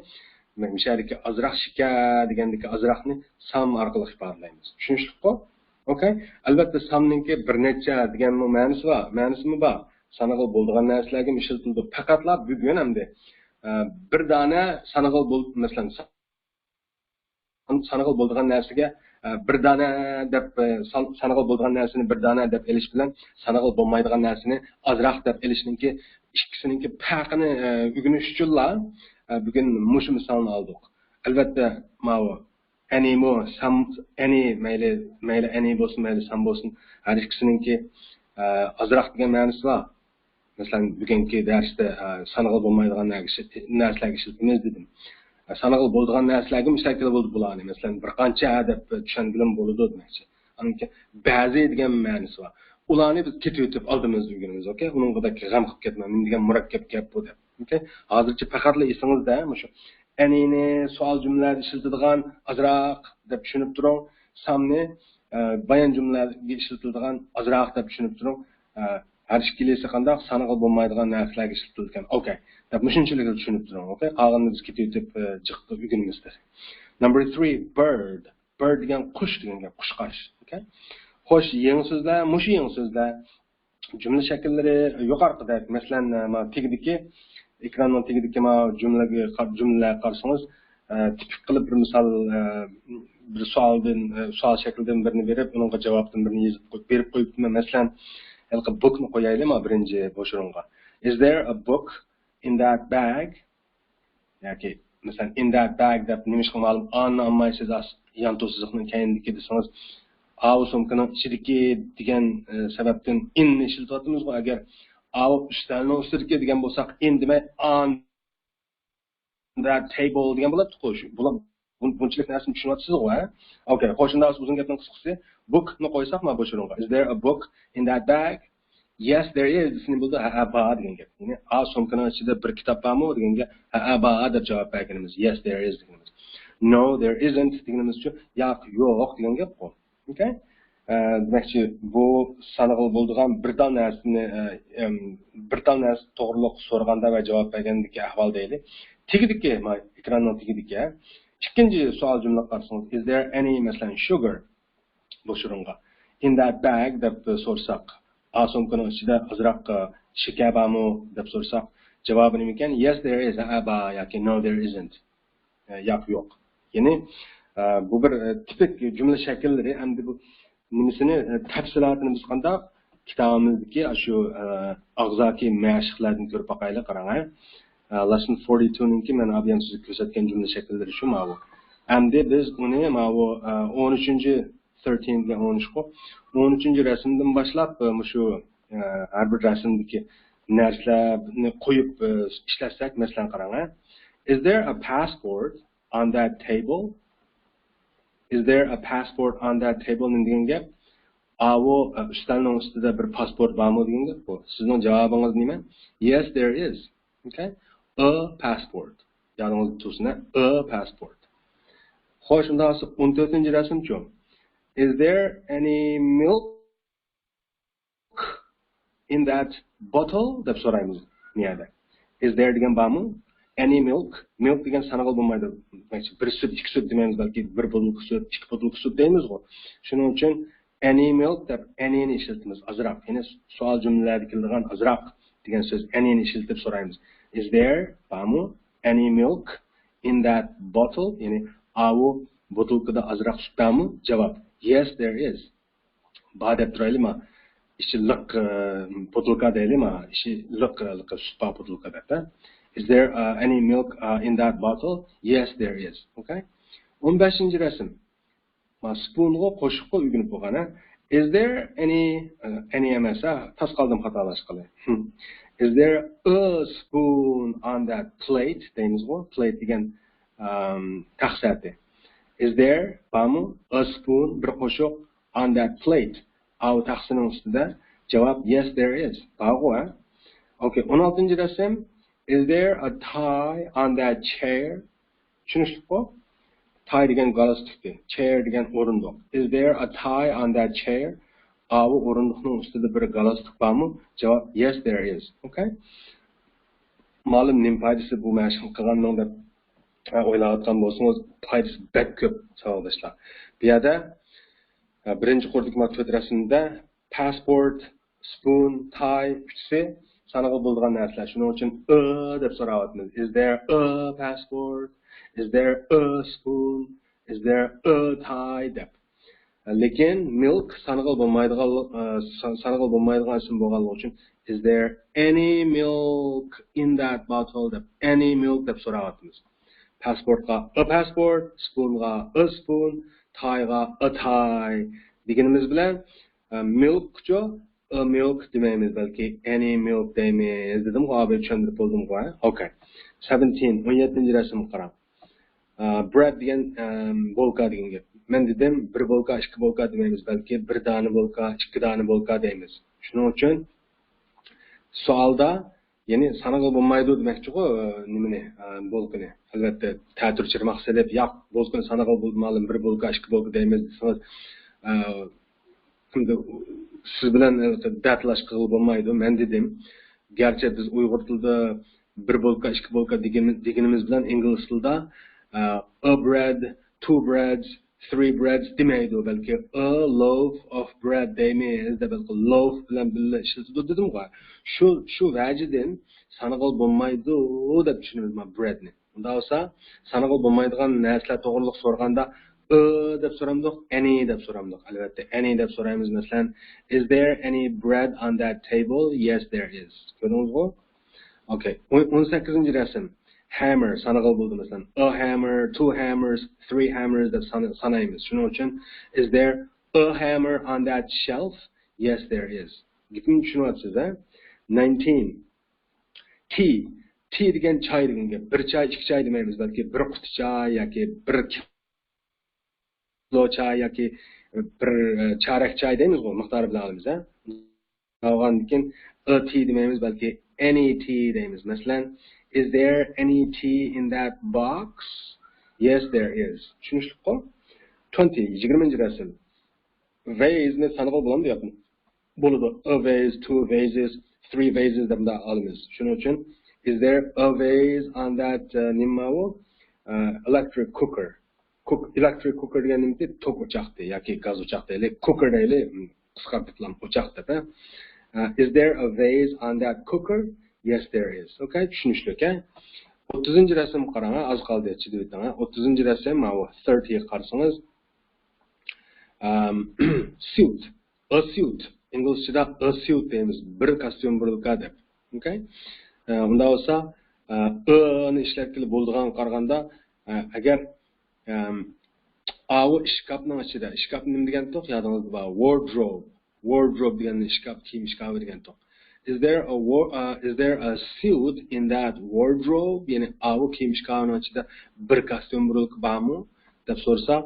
mishaliki azroq shikar degandagi azroqni some orqali ifodalaymiz. Tushunishlikmi? Okay? Albatta somningki bir necha degan ma'nosi bor. Ma'nosimi bor? Sanaqal bo'lgan narsalarga ishlatildi. Faqatla bugun hamda bir dona sanaqal bo'lib, masalan, sanaqal bo'lgan narsaga bir dona deb sanaqal bo'lgan narsani bir dona deb elish bilan sanaqal bo'lmaydigan narsani azroq deb elishninki ikkisiningki farqini o'rganish uchunlar bugun mushu misolni oldik. Albatta, mana any more some any mayli any bo'lsin, mayli some bo'lsin, har ikkisiningki azroq degan ma'nosi bor. Masalan, bugungi darsda sanaqal bo'lmaydigan narsalarga ishlatamiz dedim. Sanaqal bo'lgan narsalarga mustaqil bo'ldi bularni. Masalan, bir qancha deb tushungilim bo'ladi demoqchi. Aniki ba'zi degan ma'nosi bor. Ularni biz ketib oldimizda o'rganamiz, okay? Uningga g'am qilib ketmang. Men degan murakkab gap bu deb. Okay? Hozircha faqatla esingizda shu any'ni savol jumlalarda ishlatiladigan azroq deb tushunib turing. Samni bayon jumlalarga ishlatiladigan azroq deb tushunib turing. Har ikkilisi qanday sanaqal bo'lmaydigan narsalarga ishlatilgan. Okay. Deb shunchalik tushunib turing, okay? Qolganini biz ketib jiqdi o'rganamiz. Number 3, bird. Bird degan qush degan gap, qushqash, okay? Xo'sh, yangi so'zlar, mushu yangi so'zlar jumla shakllari yuqorida, masalan, mana tegidiki ekranning tegidiki mana jumlalar qarasangiz, tipik qilib bir misol bir savol shaklidan birini berib, uningga javobdan birini yozib berib qo'yibman. Masalan, bookni qo'yaylik mana birinchi bo'sh o'ringa. Is there a book in that bag? Yoki masalan in that bag deb nimishqa ma'lum olmaysiz yan to'siqning keyindiki desangiz a sumkaning ichidagi degan sababdan in ishlatyapmiz. Agar a ustalning ustidagi degan bo'lsak in demay on that table degan bo'ladi. Qo'sh. Bular bunchalik narsani tushunyapsizmi? Okay, qo'shimda uzun gapning qisqasi bookni qo'ysak mana bo'sh o'ringa. Is there a book in that bag? Yes, there is. Isini bo'ldi ha bor degan gap. Ya'ni a sumkaning ichida bir kitob bormi deganga ha bor deb javob berganimiz. Yes, there is deganimiz. No, there isn't deganimiz uchun yo'q degan gap bu. Okay? Demakchi bu sanaqal bo'lgan bir tal narsa to'g'riliq so'raganda va javob bergandagi ahvol deylik. Tegidiki, mana ekranning tegidiki. Ikkinchi savol jumla qarasangiz, is there any masalan sugar bo'sh o'ringa in that bag deb so'rsak, asomkaning ichida azroq shakar bormi deb so'rsak, javobi nima ekan? Yes, there is. Yoki no, there isn't. Yo'q. Ya'ni bu bir tipik jumla shakllari. Endi bu nimasini tafsilotini biz qanday kitobimizdagi shu og'zaki mashqlardan ko'rib boqaylik, qarang. Lesson 42 ninki men abiyam sizga ko'rsatgan jumla shakllari shu mana bu. Endi biz uni mana bu 13 ga 13 rasmdan boshlab shu har bir rasmdagi narsalarni qo'yib ishlasak, masalan qarang. Is there a passport on that table? Is there a passport on that table degan gap? Avo ustalning ustida bir pasport bormi degan gap bu. Sizning javobingiz nima? Yes, there is. Okay? A passport. Ya'ni tusna a passport. Xo'sh, unda 14-rasmchi. Is there any milk in that bottle? deb so'raymiz. Niyada. Is there degan bormi? Any milk? Milk degan sanaqal bo'lmaydi. Bir sut, ikki sut demaymiz, balki bir bottle sut, ikki bottle sut deymiz-ku. Shuning uchun any milk deb any'ni ishlatamiz. Azroq. Ya'ni savol jumlalarida keladigan azroq degan so'z any'ni ishlatib so'raymiz. Is there bormi any milk in that bottle? Ya'ni avu butulkada azroq sut bormi? Javob: yes, there is. Ba deb turaylikmi? Ichi liq butulka deylikmi? Ichi liq sut bor butulkada. Is there any milk in that bottle? Yes, there is. Okay. 15-ci rasm. Ma spoonga qo'shiqqa uyg'unib bo'lgani. Is there any emas? Tas qoldim xatolashqili. Is there a spoon on that plate? Deymizmi? Plate degan taqsati. Is there a spoon, bir qo'shiq on that plate? Av taqsining ustida. Javob: yes, there is. Bag'u, ha? Okay, 16-ci rasm. Is there a tie on that chair? Tushunishibmi? Tie degan galstukdi, chair degan o'rindiq. Is there a tie on that chair? Av o'rindiqning ustida bir galstuk bormi? Javob: yes, there is. Okay? Ma'lum nim foydasi bu mashq qilganning deb o'ylayotgan bo'lsangiz, foydasi bek ko'p, savoldoshlar. Bu yerda birinchi qo'rdik matbuot rasmida passport, spoon, tie uchsi sanag'i bo'lgan narsalar. Shuning uchun deb so'rayapmiz. Is there a passport? Is there a spoon? Is there a tie? deb. Lekin milk sanag'i bo'lmaydigan ism bo'lganligi uchun is there any milk in that bottle? deb. Any milk deb so'rayapmiz. Passportga a passport, spoonga a spoon, tie'ga a tie deganimiz bilan milk'cho a milk demaymiz, balki any milk deymiz dedim. G'obi tushuntirib bo'ldim-ku. Okay. 17-ci rasmni qarang. Bread degan bolka degan gap. Men dedim, bir bolka, ikki bolka demaymiz, balki bir dona bolka, ikki dona bolka deymiz. Shuning uchun savolda, ya'ni sanag'i bo'lmaydi demoqchi-ku, nimani, bolkani. Albatta, ta'tirchi maqsad deb, yo'q, bolkani sanag'i bo'lmaydi, bir bolka, ikki bolka deymiz desangiz, kimda siz bilan datlash qilib bo'lmaydi. Men dedim, garchi biz Uyg'ur tilida bir bolka, ikki bolka deganimiz bilan ingliz tilida a bread, two breads, three breads demaydi, balki a loaf of bread deymiz, deb loaf bilan birga ishlatadi dedim-ku. Shu vajidan sanag'i bo'lmaydi deb tushunamiz men breadni. Unda bo'lsa, sanag'i bo'lmaydigan narsalar to'g'riliq so'raganda deb so'ramdik, any deb so'ramdik. Albatta, any deb so'raymiz. Masalan, is there any bread on that table? Yes, there is. Ko'rdingizmi? Okay. 18-ci rasm. Hammer sanag'i bo'ldi, masalan. A hammer, two hammers, three hammers deb sanaymiz. Shuning uchun, is there a hammer on that shelf? Yes, there is. Gapni tushunyapsiz, ha? 19. Tea degan choy degan gap. Bir choy, ikki choy demaymiz, balki bir quti choy yoki bir kilo choy yoki bir chorak choy deymiz-ku, miqdori bilan olamiz, ha? Qolgandan keyin a tea demaymiz, balki any tea deymiz. Masalan, is there any tea in that box? Yes, there is. Tushunishliqmi? 20 rasm. Vase ni sanag'i bo'ladimi, yo'qmi? Bo'ladi. A vase, two vases, three vases deb olamiz. Shuning uchun is there a vase on that nimawo electric cooker? Electric cooker degan nima deydi? Tok o'choqda yoki gaz o'choqda, cooker deyli, qisqartirib o'choq deb. Is there a vase on that cooker? Yes, there is. Okay, tushunishlik, ha? 30-ci rasm qarang, az qoldi deb aytdim. 30-ci rasm mana 30 ga qarasangiz, suit, a suit. Inglizchada a suit deymiz, bir kostyum bo'lgan deb. Okay? Unda bo'lsa, ni ishlatkili bo'ldigan qaraganda, agar avu shkafning ichida, shkaf nima degan to'q, yodingizda bor, wardrobe degan shkaf, kiyim shkafi degan to'q. Is there a suit in that wardrobe? Ya'ni avu kiyim shkafining ichida bir kostyum bormi deb so'rasa,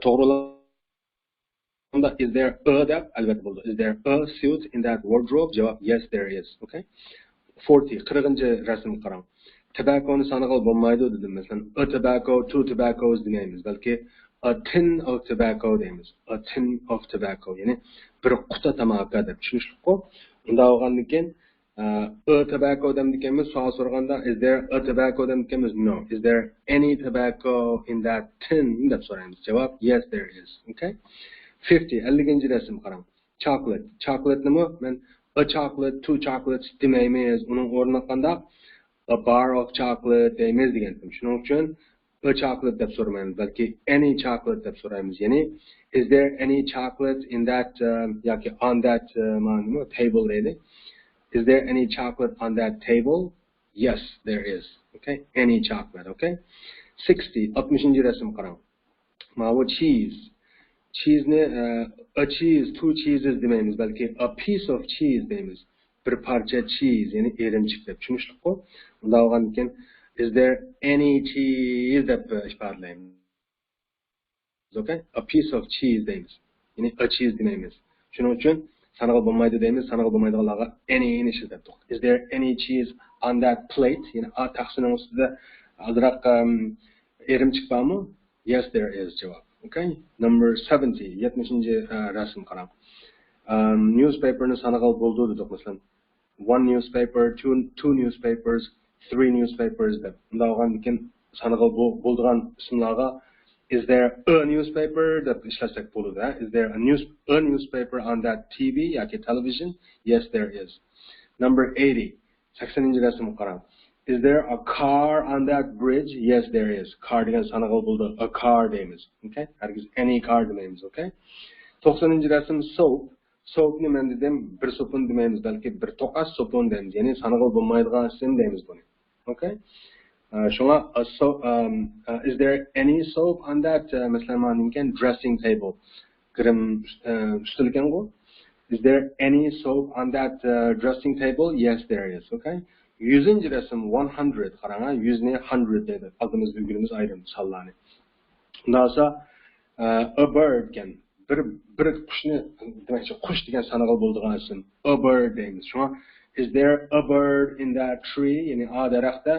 to'g'rilab is there a deb albatta bo'ldi. Is there a suit in that wardrobe? Javob: yes, there is. Okay. 40 rasm qarang. Tobacconi sanag'i bo'lmaydi dedim. Masalan, a tobacco, two tobaccos demaymiz, balki a tin of tobacco deymiz. A tin of tobacco, ya'ni bir quta tamaki deb tushunishliqmi? Unda olgandan keyin a tobacco demdikamiz, savol so'raganda is there a tobacco demdikamiz? No. Is there any tobacco in that tin deb so'raymiz. Javob: yes, there is. Okay. 50 rasm qarang. Chocolate nima? Men a chocolate, two chocolates demaymiz. Uning o'rniga qanda a bar of chocolate deymiz degandim. Shuning uchun a chocolate deb so'ramaymiz, balki any chocolate deb so'raymiz. Ya'ni is there any chocolate in that yoki on that table deydi. Is there any chocolate on that table? Yes, there is. Okay? Any chocolate, okay? 60 rasm qarang. Mana bu cheese. Cheese'ni a cheese, two cheeses demaymiz, balki a piece of cheese deymiz. Bir parcha cheese, ya'ni erimchik deb tushunishlik-ku. Unda olgandan keyin is there any cheese deb ifodalaymiz. Okay? A piece of cheese deymiz. Ya'ni a cheese demaymiz. Shuning uchun sanag'il bo'lmaydi deymiz, sanag'il bo'lmaydiganlarga any ishlatdik. Is there any cheese on that plate? Ya'ni taqsining ustida azroq erimchik bormi? Yes, there is javob. Okay? Number 70, 70 rasm qarang. Newspaperni sanag'il bo'ldi dedik, masalan. One newspaper, two newspapers, three newspapers deb. Unda olgandan keyin sanag'il bo'ldigan ismlarga is there a newspaper deb ishlasak bo'ladi. Is there a newspaper on that TV yoki television? Yes, there is. Number 80, 80 rasm qarang. Is there a car on that bridge? Yes, there is. Car degan sanag'il bo'ldi. A car deymiz. Okay? Hargiz any car demaymiz, okay? 90 rasm soap. Soapni men dedim bir sopun demaymiz, balki bir to'qas sopun deymiz. Ya'ni sanag'il bo'lmaydigan sim deymiz buni. Okay? Shunga is there any soap on that masalan dressing table? Kirim ustilgan bu. Is there any soap on that dressing table? Yes, there is. Okay? 100 rasm 100 qarang, 100 ni 100 dedi. Aldimizda yugurimiz ayrim sallarni. Undan sonra a bird can bir qushni demakchi qush degan sanag'il bo'ldigan ism. A bird deymiz. Shunga is there a bird in that tree? Ya'ni a daraxtda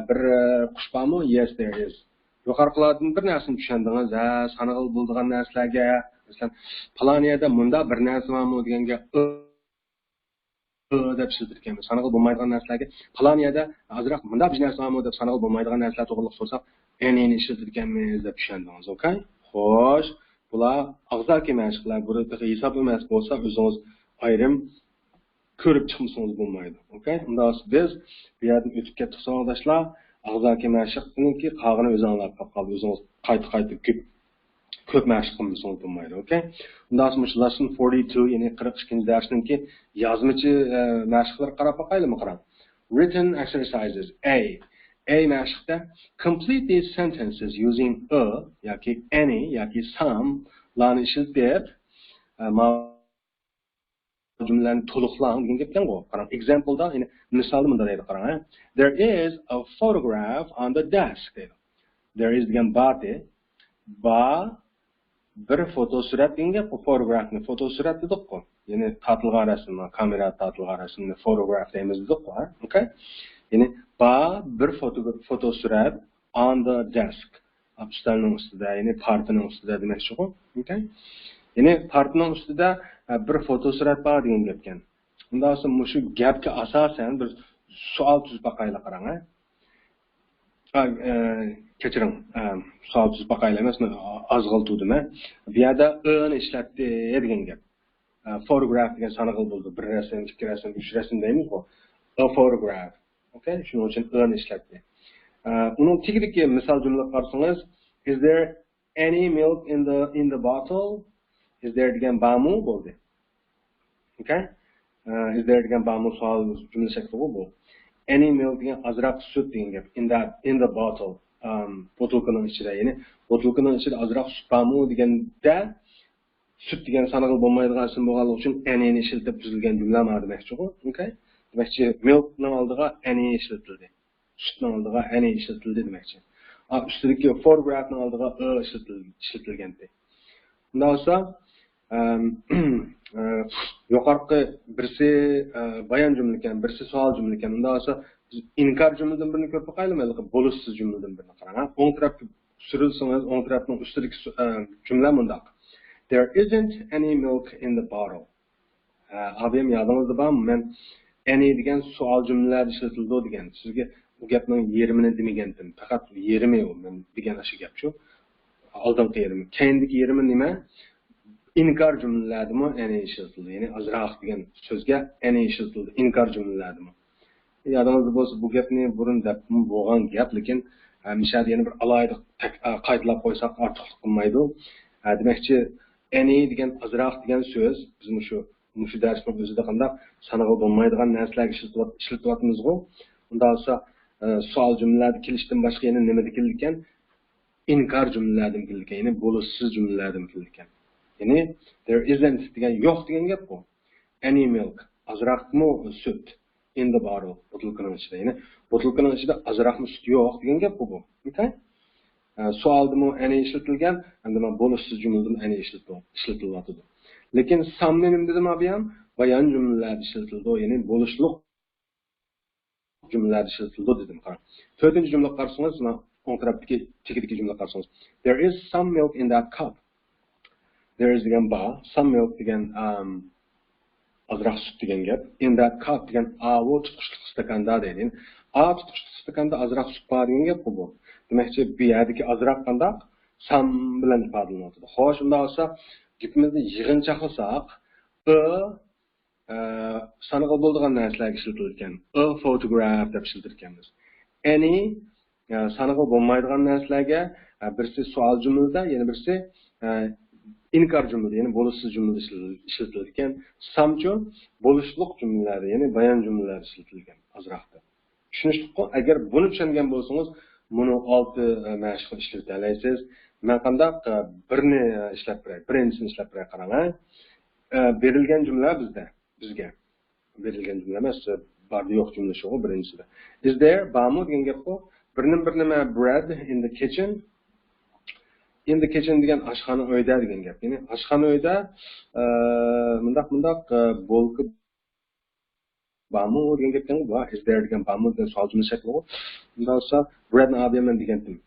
bir qush bormi? Yes, there is. Yuqoriqilardan bir narsani tushundingiz, sanag'il bo'ldigan narsalarga, masalan, paloniyada munda bir narsa bormi deganga deb ishlatganmiz. Sanag'il bo'lmaydigan narsalarga paloniyada azroq munda bir narsa bormi deb sanag'il bo'lmaydigan narsalar to'g'riliq so'rsak, any ishlatganmiz deb tushundingiz, okay? Xo'sh, bular og'zaki mashqlar, burada hisob emas bo'lsa, o'zingiz ayrim ko'rib chiqmasangiz bo'lmaydi. Okay? Unda biz bu yerdan o'tib ketdik so'ngdoshlar. Og'zaki mashqniki qog'ini o'zingizlar qolib o'zingiz qayta ko'p mashq qilmasangiz bo'lmaydi. Okay? Unda lesson 42, ya'ni 42-darsniki yozmachi mashqlar qarab boqaylikmi qarang. Written exercises. A mashqda complete these sentences using a yoki any yoki some larni ishlatib cümlelerini to'liqlang degan gapdan bu. Qarang, example-da, ya'ni misolda bunda deydi, qarang. There is a photograph on the desk deydi. There is degan ba'di bir fotosurat degan gap, photograph-ni fotosurat dedik-ku. Ya'ni tortilgan rasm, kamera tortilgan rasmni photograph deymiz dedik-ku, okay? Ya'ni bir fotosurat on the desk. Ustalning ustida, ya'ni partining ustida demakchi-ku, okay? Ya'ni partining ustida bir fotosurat bor degan gap ekan. Undan so'ng shu gapga asosan bir savol tuzib boqaylik, qarang. Kechiring, savol tuzib boqaylik emas, ozg'iltuvdim. Bu yerda ni ishlatdi degan gap. Photograph degan sanag'il bo'ldi. Bir rasm, ikki rasm, uch rasm deymiz-ku. A photograph. Okay? Shuning uchun ni ishlatdi. Uning tigidagi misol jumla qarasangiz, is there any milk in the bottle? Is there degan bamu bo'ldi. Okay? Is there degan bamu savol jumla shakli bu. Any milk degan azroq sut degan gap. In the bottle. Botulkaning ichida, ya'ni botulkaning ichida azroq sut bamu deganda sut degan sanag'il bo'lmaydigan ism bo'lganligi uchun any ni ishlatib tuzilgan jumla ma demakchi-ku. Okay? Demakchi milkning oldiga any ishlatildi. Sutning oldiga any ishlatildi demakchi. Ustidagi photographning oldiga ishlatilgan. Undan so'ng yuqorqi birisi bayon jumla ekan, birisi savol jumla ekan. Undan so'ng inkor jumladan birini ko'rib boqaylikmi? Bo'lissiz jumladan birini qarang. O'ng tarafga surilsangiz, o'ng tarafning ustidagi jumla bundoq. There isn't any milk in the bottle. Abim yodingizda bormi? Men any degan savol jumlalar ishlatildi degan. Sizga bu gapning yerimini demagandim. Faqat yerimi u men degan shu gap shu. Oldingi yerimi. Keyingi yerimi nima? İnkar cümlelerimi any ishlatildi. Ya'ni azroq degan so'zga any ishlatildi. İnkar cümlelerimi. Yodingizda bo'lsa, bu gapni burun deb bo'lgan gap, lekin Misal yana bir alayda qaytalab qo'ysak ortiqlik qilmaydi. Demakchi any degan azroq degan so'z bizning shu darsning o'zida qanday sanag'il bo'lmaydigan narsalarga ishlatyapmiz-ku. Unda olsa savol jumlalarda kelishdan boshqa yana nima kelgan? İnkar cümlelerden kelgan, ya'ni bo'lissiz jumlalardan kelgan. Ya'ni there isn't degan yo'q degan gap bu. Any milk, azroqmi sut in the bottle, butilkaning ichida. Ya'ni butilkaning ichida azroqmi sut yo'q degan gap bu. Okay? Savoldimi any ishlatilgan, hamda bo'lissiz jumladan any ishlatilyapti. Lekin some nima dedim bu ham? Bayon jumlalar ishlatildi, ya'ni bo'lishliq jumlalar ishlatildi dedim. Qarang. 4-jumla qarasangiz, on tarafdagi chekidagi jumla qarasangiz. There is some milk in that cup. There is degan ba, some milk degan azroq sut degan gap. In that cup degan avo tutqichli stakanda deydi. A tutqichli stakanda azroq sut bor degan gap bu. Demakchi bu yerdagi azroq qanday? Some bilan ifodalanadi. Xo'sh, unda olsa gapimizni yig'incha qilsak, sanag'il bo'ladigan narsalarga ishlatilgan. A photograph deb ishlatilganmiz. Any sanag'il bo'lmaydigan narsalarga birisi savol jumlada, yana birisi inkar jumlada, ya'ni bo'lissiz jumlada ishlatilgan. Samchu bo'lishliq jumlalar, ya'ni bayon jumlalar ishlatilgan azroqda. Tushunishliqmi? Agar buni tushungan bo'lsangiz, buni 6 mashq ishlata olasiz. Men qanday birini ishlab beray, birinchisini ishlab beray qarang. Berilgan jumla bizga berilgan jumla emas, barda yo'q jumla shu birinchisida. Is there barmi degan gap bu? Birnima bread in the kitchen. In the kitchen degan oshxona uyda degan gap. Ya'ni oshxona uyda mundaq bo'lki barmi degan gapdan bu. Is there degan barmi degan savol jumla shakli bu. Unda bo'lsa bread ni olmayman degandim.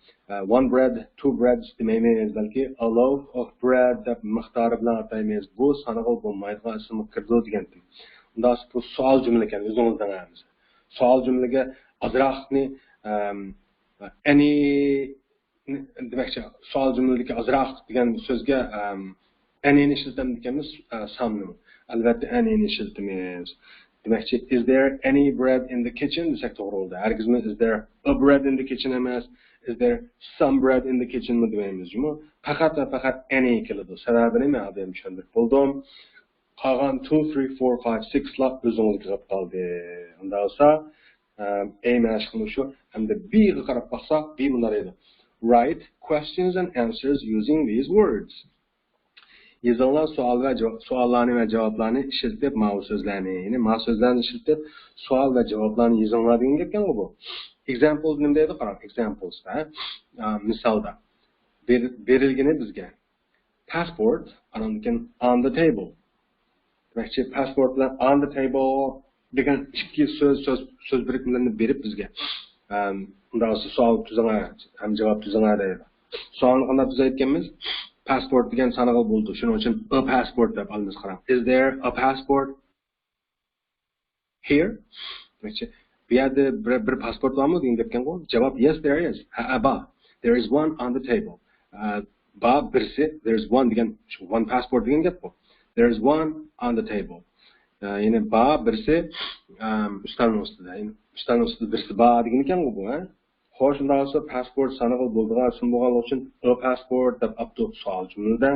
One bread, two breads demaymiz, balki a loaf of bread deb miqdori bilan ataymiz. Bu sanag'il bo'lmaydigan ismi kirdi degandim. Unda bu savol jumla ekan, o'zingizdan ayamiz. Savol jumlaga azroqni any demakchi savol jumladagi azroq degan so'zga anyni ishlatamiz deganmiz, some'ni. Albatta anyni ishlatamiz. Demakchi is there any bread in the kitchen desak to'g'ri bo'ladi. Hargizmi is there a bread in the kitchen emas, is there some bread in the kitchen mi demaymiz-mi? Faqat any keladi. Sababini men ham tushuntirib bo'ldim. Qolgan 2, 3, 4, 5, 6 lar o'zingizga qilib qoldi. Unda bo'lsa mashqimiz shu. Hamda B'ga qarab baqsaq, B bunday edi. Write questions and answers using these words. Yozinglar savollarni va javoblarni ishlatib, ma'lum so'zlarni, ya'ni ma'lum so'zlarni ishlatib, savol va javoblarni yozinglar degan gapkan bu. Examples nima deydi? Qarang, examples da. Misolda berilgani bizga passport on the table. Demakchi passport bilan on the table degan ikki so'z birikmalarini berib bizga unda savol tuzinglar ham javob tuzinglar deydi. Savolni qanday tuzayotganmiz? Passport degan sanag'il bo'ldi. Shuning uchun a passport deb olamiz. Qarang. Is there a passport here? Demakchi bu yerda bir passport bormi degan gapkan bu. Javob yes there is. Ba. There is one on the table. Ba birsi there is one degan shu one passport degan gap bu. There is one on the table. Yine ba birisi ustalning ustida. Yine ustalning ustida birisi ba degan ekan bu, ha? Xo'sh, unda olsa passport sanag'il bo'ldigan ism bo'lgani uchun a passport deb apto savol jumlada.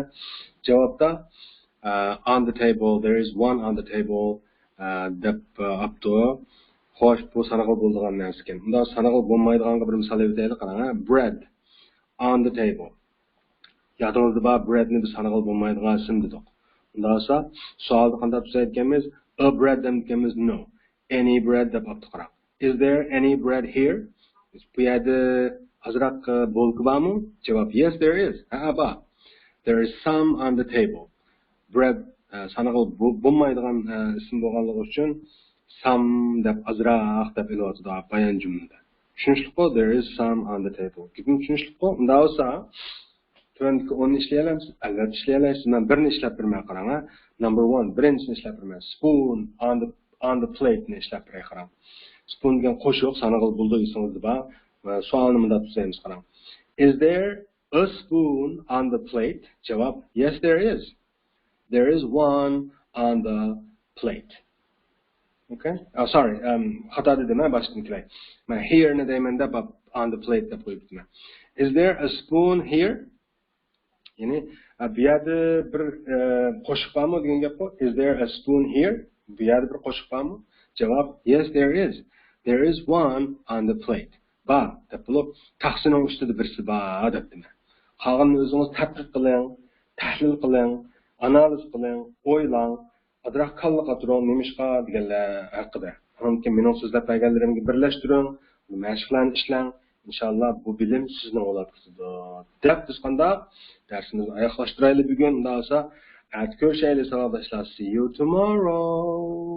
Javobda on the table, there is one on the table deb apto. Xo'sh, bu sanag'il bo'ldigan narsa ekan. Unda sanag'il bo'lmaydigan bir misol aytaylik, qarang, bread on the table. Yodingizda bor breadni biz sanag'il bo'lmaydigan ism dedik. Unda olsa savolni qanday tuzayotganmiz? A bread deganmiz no. Any bread deb apto qarang. Is there any bread here? Bu yerda azroq bo'lki bormi? Javob yes there is. Ba. There is some on the table. Bread sanag'il bo'lmaydigan ism bo'lganligi uchun some deb azroq deb ilovatida bayon jumlada. Tushunishliqmi? There is some on the table. Gapni tushunishliqmi? Unda olsa Tuandiki 10 ishlayapmiz. Albatta ishlayapmiz. Men birini ishlab bermay qarang. Number 1, birinchisini ishlab bermay. Spoon on the plate ni ishlab beray qarang. Spoon degan qo'shiq sanag'il bo'ldi desangizda bor. Savolni bunday tuzaymiz qarang. Is there a spoon on the plate? Javob yes there is. There is one on the plate. Okay? Oh sorry, xato dedim, boshqani kelay. Men here ni deyman deb on the plate deb qo'yibdi. Is there a spoon here? Ya'ni bu yerda bir qoshiq bormi degan gap bu. Is there a spoon here? Bu yerda bir qoshiq bormi? Javob yes there is. There is one on the plate. Ba deb bo'lib taqsining ustida birsi bor debdi. Qolganini o'zingiz tadqiq qiling, tahlil qiling, analiz qiling, o'ylang, adroq kalla qaturing nimishqa deganlar haqida. Mumkin mening so'zlab berganlarimga birlashtiring, mashqlarni ishlang. İnşallah bu bilim sizin olasınızdır. Dep biz qandaq dersimizni oyoqlashtiraylik bugun. Unda olsa, at görüşeyle arkadaşlar. See you tomorrow.